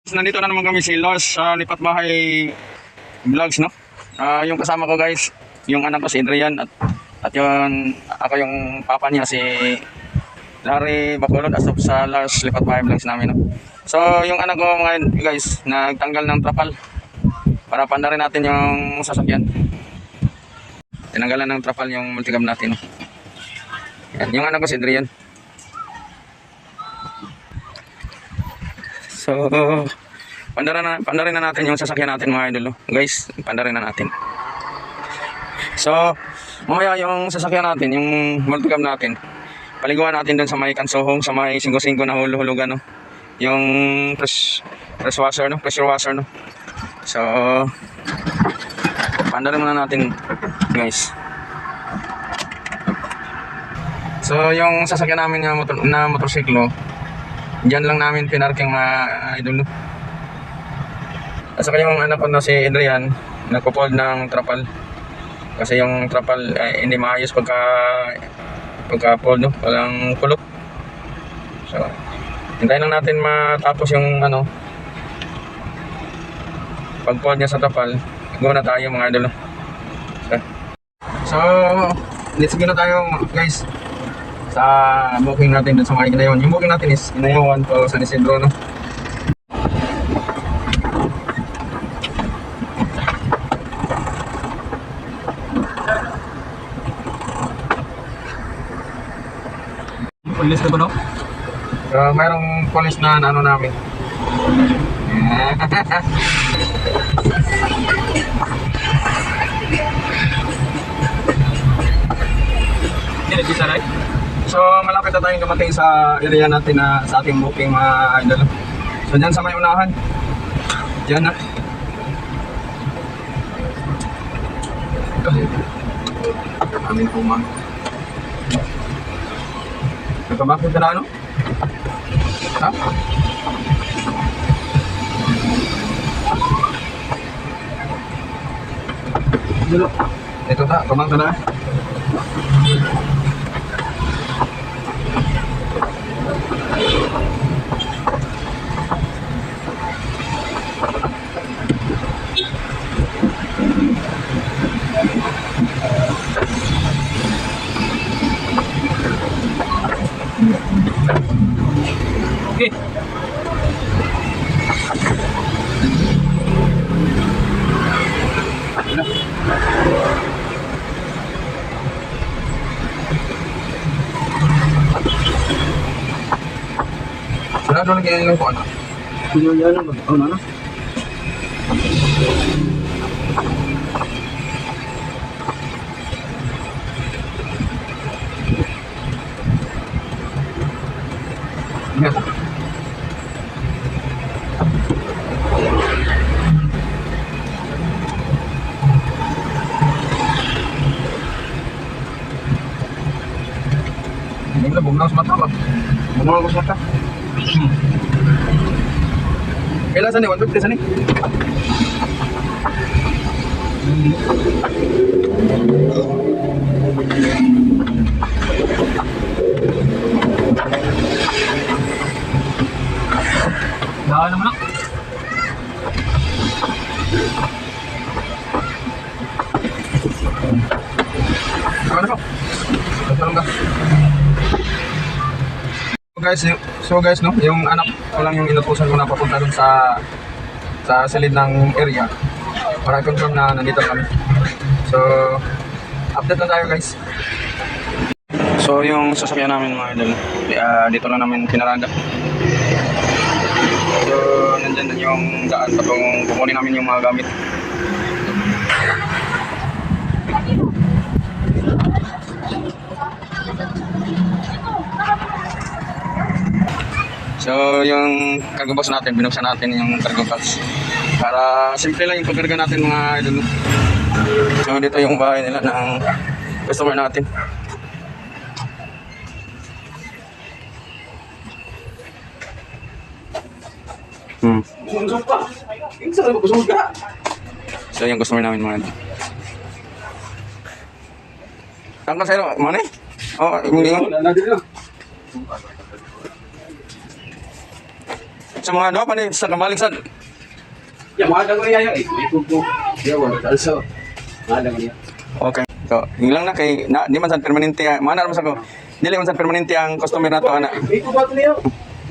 Nandito na naman kami si Lars sa Lipat Bahay Vlogs, no? Yung kasama ko guys, yung anak ko si Adrian at yung ako yung papa niya si Larry Bacolod asop sa Lars Lipat Bahay Vlogs namin, no? So yung anak ko ngayon guys, nagtanggal ng trapal para pandarin natin yung sasakyan. Tinanggalan ng trapal yung multicam natin, no? Yan, yung anak ko si Adrian. So, pandarin na natin yung sasakyan natin mga idol, guys, pandarin na natin. So, mamaya yung sasakyan natin, yung multicam natin, paliguan natin dun sa may kansohong, sa may 5-5 na hulugan, no? Yung pressure washer, no? So, pandarin muna natin, guys. So, yung sasakyan namin na motorsiklo, diyan lang namin pinarking mga idol, no? At saka yung anak ko na si Adrian, nagpo-fold ng trapal. Kasi yung trapal hindi maayos pagka-fold, no? Walang kulot. So, hintayin lang natin matapos yung pag-fold niya sa trapal. Go na tayo mga idol, no? So, let's go na tayo guys sa booking natin dun sa mga Inayawan. Yung booking natin is Inayawan to San Isidro, no? Police na ba, no? Mayroong police na ano namin. Hindi na right? So malapit na tayong dumating sa area natin na sa ating booking mga idol. So dyan sa may unahan. Dyan na. Amin po ma'am. Nagpabakit ka na ano? Ha? Dito. Ito ta, kumang ka na. Okay. Sarado lagi yang ko ano. Kuno yan ang ano na. Ya. Ini lah bumang semata lah. Bumang ko semata. Kailan saan eh? 150 saan eh? Daan naman ako. Ano po? Tatulong ka. So guys, no, yung anak ko lang yung inutusan ko na papunta dun sa silid ng area para confirm na nandito kami. So update na tayo guys. So yung sasakyan namin mga idol, dito lang namin pinarada. So nandyan din yung daan patong kukunin namin yung mga gamit. So yung cargo box natin, binuksan natin yung cargo box para simple lang yung pagkarga natin mga idol. So dito yung bahay nila ng customer natin. So yung customer namin mga idol. Tangkal sa'yo, mana eh? Oh, hindi nga. sa mga ano pa ni sa kamaligsan. Ya, mahal ko niya yun. Ikog ko. Yawa, also. Mahal ko niya. Okay. So, yun lang na kay na di man sa permanente mana naman sa ko. Dili man sa permanente ang customer nato ana. Ikog ba ito niya?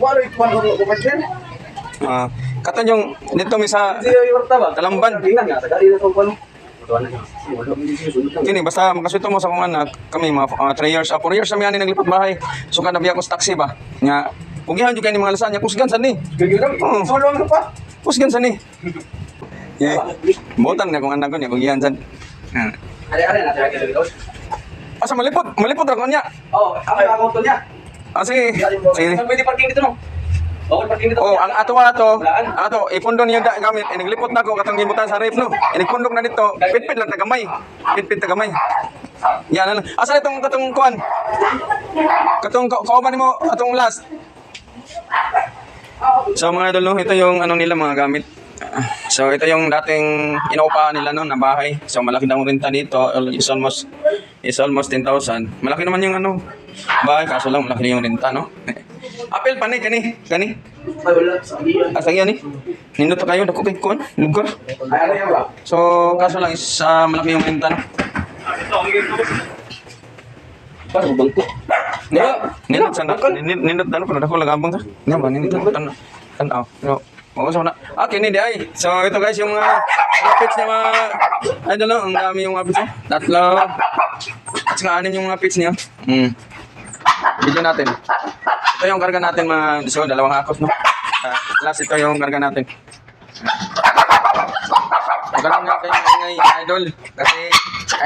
Wala ikwan ko ko pa dyan. Katon yung dito mi sa Siya yung ba? Talamban. Tingnan nga, tagali na itong kwano. Kini basta makasuto mo sa kung anak kami mga 3 years 4 years na mi naglipat bahay. So kada biya ko sa taxi ba. Nga pugihan jud kay ni mga lasanya kusgan sa ni. Gagawin Oo. kami. Solo ano pa? Kusgan sa ni. Yeah. Botang na kung anak ko niya pugihan sa. Are-are na tayo dito. Asa malipot ra ko niya. Oh, ako to niya. Sige. Sige. Pwede parking dito no? Bawal parking dito. Oh, ang ato, ipundo niya gamit, iniglipot na ko katong gibutan sa ref no. Inigpundok na dito, pitpit lang tagamay. Pitpit tagamay. Yan lang. Asa itong katong kuan? Katong kauban nimo atong last. So mga idol, no, ito yung ano nila mga gamit. So ito yung dating inuupahan nila no na bahay. So malaki daw renta dito, is almost 10,000. Malaki naman yung ano bahay kaso lang malaki yung renta no. Apel pa ni kani. Ay, wala. Sabihan. Asa yan nindot kayo dako kay kuan lugar. Ay, ano yan ba? So kaso lang is malaki yung renta no. Paano bangko? Nindot sana nindot ano pa dako lagabang sa. Nga ba nindot tan no. Oo, so na. Kini di ay. So ito guys yung mga pits niya mga idol no, ang dami yung mga pits. Tatlo. At saka anim yung mga pits niya. Video natin. Ito yung karga natin mga so dalawang hakos no. Last ito yung karga natin. Ganun nga kayo ngay idol kasi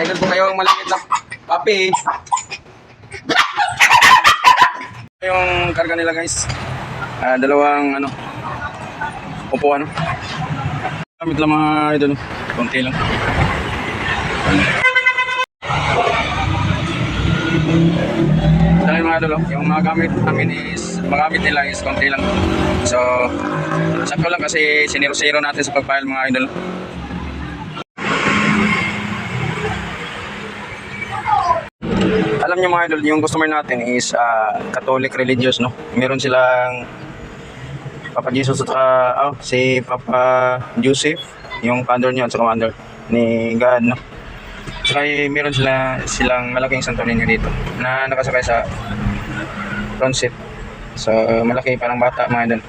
idol ko kayo ang malapit na papi. Ito yung karga nila guys. Dalawang ano upuan. Gamit lang mga idol. Konti lang. Dahil mga idol, yung mga gamit namin magamit nila is konti lang. So, sakto lang kasi siniro-siro natin sa pag-file mga idol. Alam niyo mga idol, yung customer natin is Catholic religious, no? Meron silang Papa Jesus at si Papa Joseph, yung founder niya at saka commander ni God, no? Saka meron silang malaking santo ninyo dito na nakasakay sa front seat. So malaki parang bata mga idol.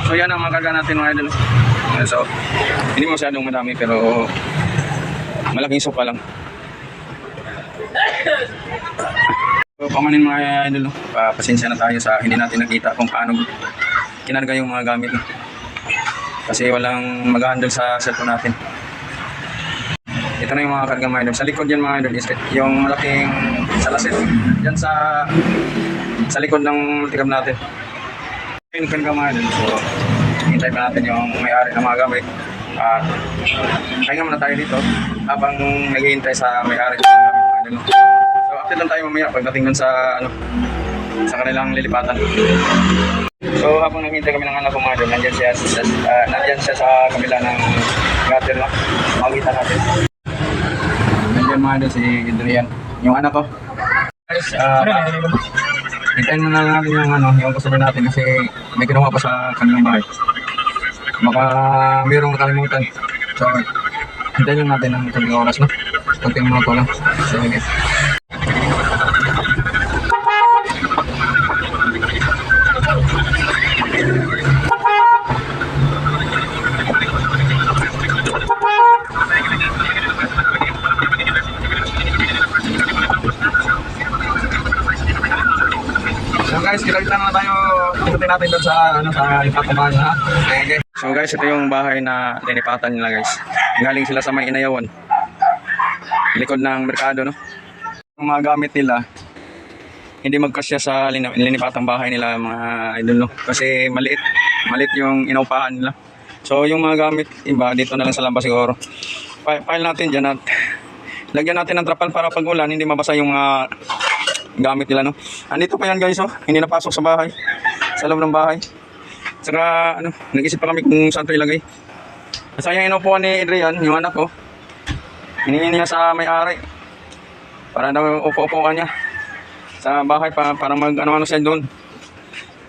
So yan ang mga karga natin mga idol. So hindi masyadong madami pero malaking sopa lang. So pamanin mga idol, pasensya na tayo sa hindi natin nakita kung paano kinarga yung mga gamit. Kasi walang mag-handle sa cellphone natin. Ito na yung mga karga mga idol. Sa likod yan mga idol is yung malaking salasit. Yan sa likod ng multicam natin. Yung karga mga idol. So hintay pa natin yung may-ari ng mga gamit. At pahinga muna tayo dito habang naghihintay sa may-ari ng mga gamit. So update lang tayo mamaya pagdating dun sa sa kanilang lilipatan. So habang naghihintay kami ng anak ko mga idol, nandyan siya sa kabila ng gutter no? Makikita natin. Nandyan mga idol si Adrian, yung anak ko. Guys, hintayin muna natin yung customer natin kasi may kinuha pa sa kanilang bahay. Baka mayroong nakalimutan. So, hintayin lang natin ang ilang oras, no? Kunting mga ko lang. So, okay. So guys, kita-kita na tayo. Ikutin natin doon sa lipatang bahay ha. Okay. So guys, ito yung bahay na linipatan nila guys. Galing sila sa may Inayawan. Likod ng merkado no. Yung mga gamit nila hindi magkasya sa linipatang bahay nila mga idol no. Kasi maliit yung inupahan nila. So yung mga gamit iba dito na lang sa labas siguro. File natin dyan at lagyan natin ng trapal para pag ulan hindi mabasa yung mga gamit nila no. Andito pa yan guys oh. Hindi napasok sa bahay. Sa loob ng bahay. Saka nag-isip pa kami kung saan ito ilagay. So yung inupuan ni Adrian, yung anak ko, hinihingi niya sa may-ari. Para daw upo-upuan niya sa bahay para mag-ano-ano siya doon.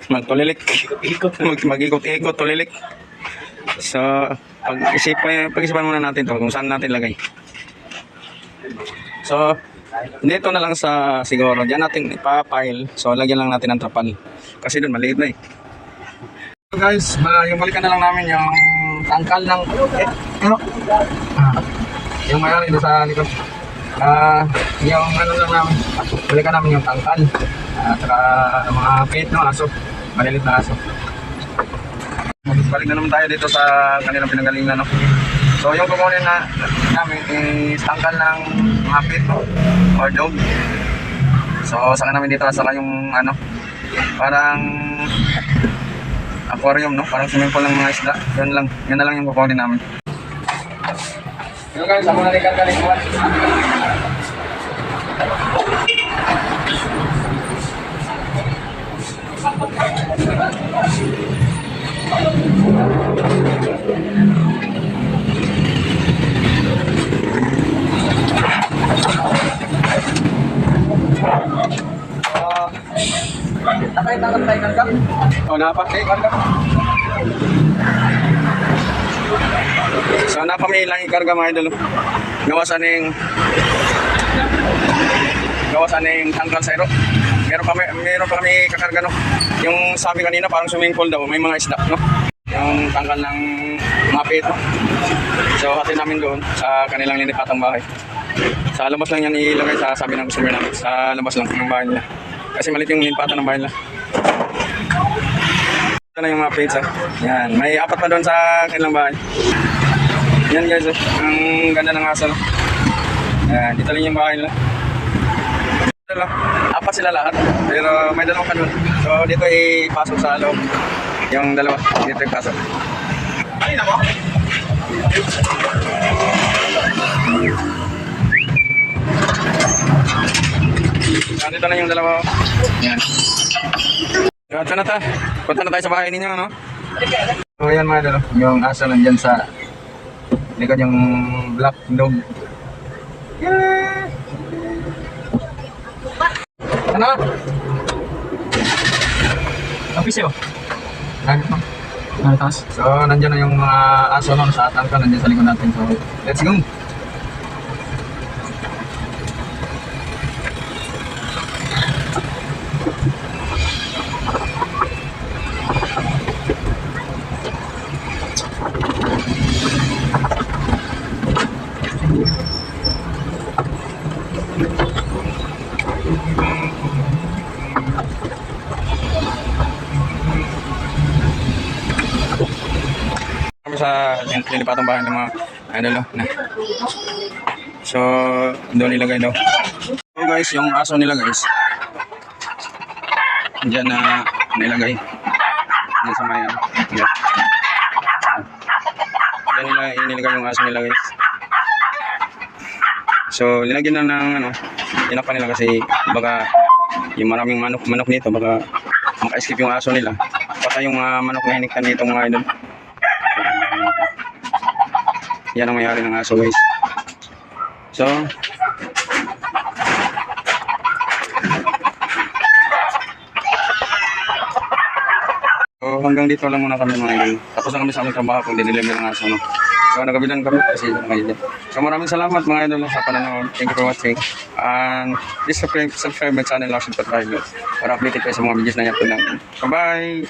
Magtulilik. Mag-ikot-ikot, tulilik. So, pag-isipan muna natin to kung saan natin lagay. So, dito na lang sa siguro. Diyan natin ipapile. So, lagyan lang natin ng trapal. Kasi doon maliit na eh. So guys, yung balikan na lang namin yung tangkal ng yung mayroon dito sa likod. Yung ano lang namin, balikan namin yung tangkal at saka mga pet no, aso, malilit na aso. Balik na naman tayo dito sa kanilang pinanggalingan no. So yung kukunin na namin is tangkal ng mga pet no, or dog. So saka namin dito saka yung ano, parang aquarium no, parang swimming pool ng mga isda. Yun na lang yung kukunin namin. Yo guys, ako na rin kakalikuan. Nakaitangan tayo ng gam? O, napakay, karga. So, napamilang ikarga mga idol. Gawa sa ning tangkal sa iro. Meron pa kami kakarga no. Yung sabi kanina parang swimming pool daw, may mga isda no. Yung tangkal ng mga pet no. So, hati namin doon sa kanilang linipatang bahay. Sa labas lang yan ilagay sa sabi ng customer namin. Sa labas lang ng bahay nila. Kasi malit yung linipatan ng bahay nila. Ito na yung mga pets ha. Yan, may 4 pa doon sa kanilang bahay. Yan guys, ang ganda ng aso no. Yan, dito lang yung bahay nila. Dito lang, 4 sila lahat. Pero may 2 ka doon. So dito ipasok sa loob. Yung 2, dito ipasok. Ay nako. Yan, dito na yung 2. Yan. Ito na ta. Punta na tayo sa bahay ninyo no. So yan mga idol, yung aso nandyan sa likod yung black dog. Yeah. Ano? Office yun? Gamit mo? Nalitas? So nandyan na yung mga aso no, sa tangka nandyan sa likod natin. So let's go! Kami sa linipatang bahay ng mga idol na. So doon nilagay daw. So guys, yung aso nila guys, diyan na nilagay. Diyan sa may diyan. Diyan nila inilagay yung aso nila guys. So linagyan na ng ano, tinapa nila kasi baka yung maraming manok nito baka maka-escape yung aso nila. Patay yung manok na hiniktan dito mga idol. Yan ang mayari ng aso guys. So hanggang dito lang muna kami mga idol. Tapos na kami sa aming trabaho kung diniliver ng aso no. So nagabilan kami kasi mga idol. So maraming salamat mga idol sa panonood. Thank you for watching. And please subscribe my channel Lars Patrick para updated kayo sa mga videos na i-upload namin. Bye bye!